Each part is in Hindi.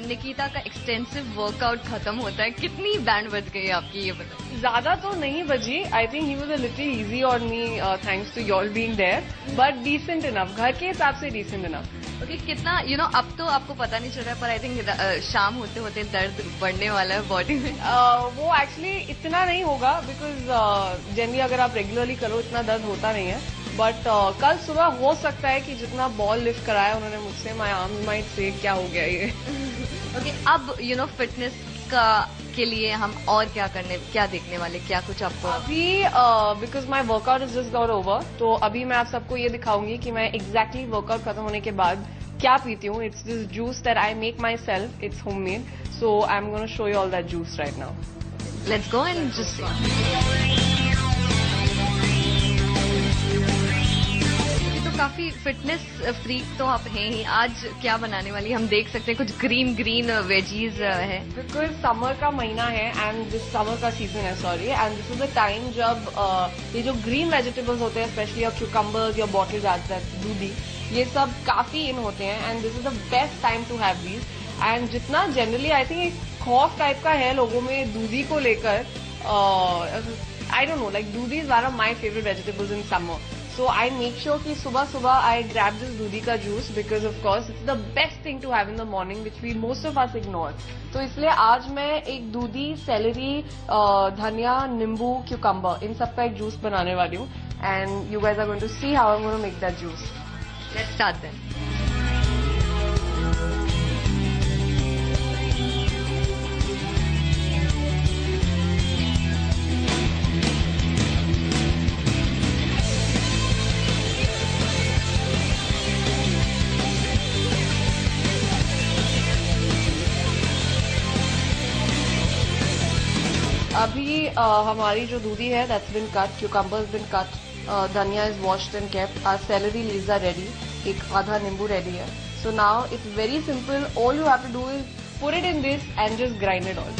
निकिता का एक्सटेंसिव वर्कआउट खत्म होता है, कितनी बैंड बज गई आपकी ये बताइए? ज्यादा तो नहीं बजी. I think he was a little easy on me thanks to your being there, but decent enough. घर के हिसाब से डिसेंट इनफ. ओके, कितना अब तो आपको पता नहीं चल रहा है, पर आई थिंक शाम होते होते दर्द बढ़ने वाला है बॉडी में. वो एक्चुअली इतना नहीं होगा बिकॉज जनरली अगर आप रेगुलरली करो इतना दर्द होता नहीं है. बट कल सुबह हो सकता है कि जितना बॉल लिफ्ट कराया उन्होंने मुझसे, माई आर्म्स माइट से क्या हो गया ये. ओके, अब फिटनेस के लिए हम और क्या देखने वाले, क्या कुछ आपको? अभी because my workout is just got over, तो अभी मैं आप सबको ये दिखाऊंगी कि मैं एग्जैक्टली वर्कआउट खत्म होने के बाद क्या पीती हूँ. It's this juice that I make my self. Its home made, so I am gonna show you all that juice right now. Let's go and just. काफी फिटनेस फ्रीक तो आप हैं ही. आज क्या बनाने वाली हम देख सकते हैं, कुछ ग्रीन वेजीज है. बिकॉज समर का महीना है एंड दिस समर का सीजन है, sorry, and this is the time जब ये जो ग्रीन वेजिटेबल्स होते हैं, specially your cucumbers, your bottle doodhi, ये सब काफी इन होते हैं and this is the best time to have these. And जितना जनरली आई थिंक एक खौफ टाइप का है लोगों में दूधी को लेकर, I don't know, like doodhi is one of my favourite vegetables in summer. So I make sure कि सुबह सुबह I grab this दूधी का juice because of course it's the best thing to have in the morning which we most of us ignore. तो इसलिए आज मैं एक दूधी, सेलेरी, धनिया, नींबू, क्यूकम्बर, इन सब का एक जूस बनाने वाली हूँ. And you guys are going to see how I'm going to make that juice. Let's start then. अभी हमारी जो दूधी है that's been cut, cucumbers been cut, dhaniya is washed and kept, our celery leaves are ready, एक आधा नींबू रेडी है. So now it's very simple. All you have to do is put it in this and just grind it all.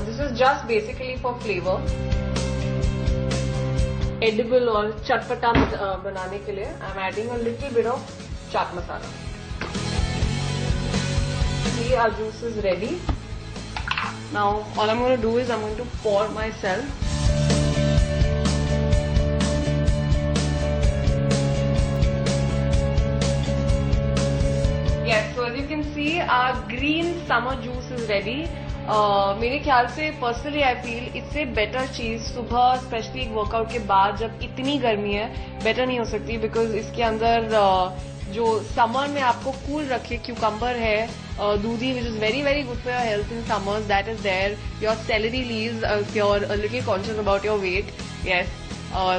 This is just basically for flavor, edible और चटपटा बनाने के लिए. I'm adding a little bit of chaat masala. See, our juice is ready. Now all I'm going to do is I'm going to pour myself. Yes, so as you can see, our green summer juice is ready. मेरे ख्याल से पर्सनली आई फील इससे बेटर चीज सुबह, स्पेशली एक वर्कआउट के बाद जब इतनी गर्मी है, बेटर नहीं हो सकती. बिकॉज इसके अंदर जो समर में आपको कूल रखे, क्यूकम्बर है, doodhi which is very very good for your health in summers, that is there, your celery leaves, if you are little conscious about your weight. Yes,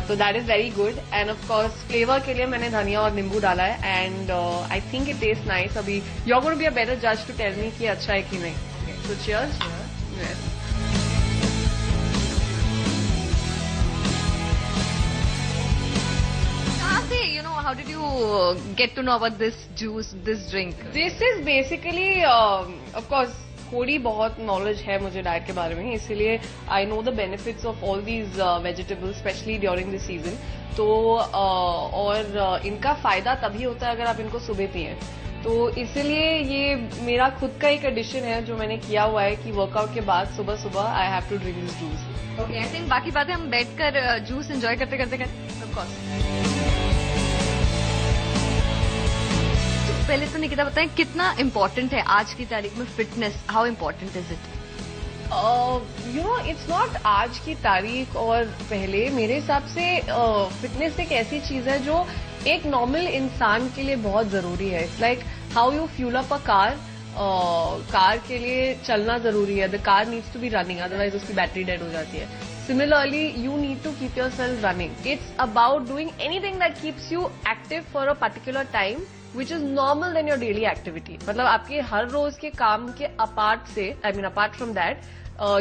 तो that is very good. And of course flavour के लिए मैंने धनिया और नींबू डाला है and I think it taste nice. अभी you are going to be a better जज टू टेल मी कि अच्छा है कि नहीं. So cheers. Yes. How did you get to know about this juice, this drink? This is basically, of course, थोड़ी बहुत नॉलेज है मुझे डाइट के बारे में, इसीलिए I know the benefits of all these vegetables specially during this season. तो और इनका फायदा तभी होता है अगर आप इनको सुबह पिए. तो इसीलिए ये मेरा खुद का एक एडिशन है जो मैंने किया हुआ है कि वर्कआउट के बाद सुबह सुबह I have to drink this juice. Okay, I think बाकी बातें हम बैठकर जूस एंजॉय करते करते ऑफ कोर्स. पहले तो निकिता बताएं कितना इम्पोर्टेंट है आज की तारीख में fitness, how important is it? You know, it's not आज की तारीख और पहले. मेरे हिसाब से फिटनेस एक ऐसी चीज है जो एक नॉर्मल इंसान के लिए बहुत जरूरी है. It's like how you fuel up a car. Car के लिए चलना जरूरी है. The car needs to be running, otherwise उसकी बैटरी डेड हो जाती है. Similarly you need to keep yourself running. It's about doing anything that keeps you active for a particular time which is normal then your daily activity. मतलब आपके हर रोज के काम के अपार्ट से, I mean apart from that,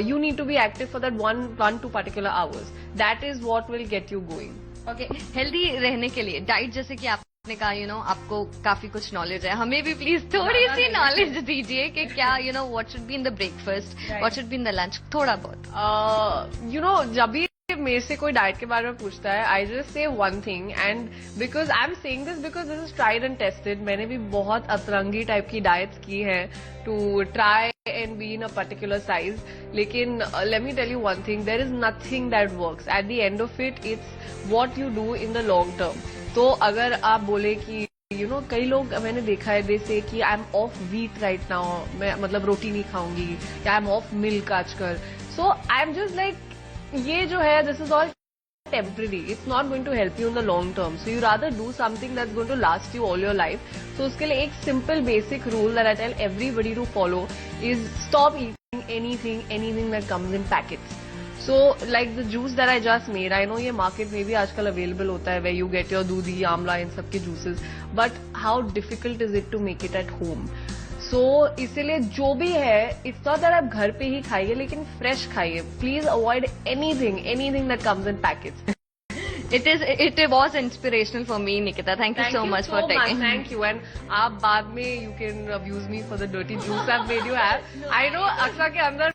you need to be active for that one to particular hours. That is what will get you going. Okay, healthy रहने के लिए डाइट जैसे कि आप आपने कहा आपको काफी कुछ नॉलेज है, हमें भी प्लीज थोड़ी सी नॉलेज दीजिए कि क्या what should be in the breakfast, what should be in the lunch, थोड़ा बहुत। जब भी मेरे से कोई डाइट के बारे में पूछता है, I just say one thing, and because I am saying this because this is tried and tested. मैंने भी बहुत अतरंगी टाइप की डाइट्स की हैं to try and be in a particular size, लेकिन let me tell you one thing, there is nothing that works at the end of it, it's what you do in the long term. तो अगर आप बोले कि कई लोग मैंने देखा है जैसे कि I am of wheat right now, मैं मतलब रोटी नहीं खाऊंगी, या आई एम ऑफ मिल्क आजकल, so I am just like ये जो है this is all temporary, it's not going to help you in the long term, so you rather do something that's going to last you all your life. So उसके लिए एक simple basic rule that I tell everybody to follow is stop eating anything that comes in packets. So like the juice that I just made, I know ये market में भी आजकल available होता है where you get your दूधी, आमला इन सब के juices, but how difficult is it to make it at home? So इसीलिए जो भी है, it's not that आप घर पे ही खाइए, लेकिन fresh खाइए. Please avoid anything that comes in packets. It was inspirational for me, Nikita. Thank you so much for taking. Thank you. And आप बाद में you can abuse me for the dirty juice I've made you have. I know अक्सर के अंदर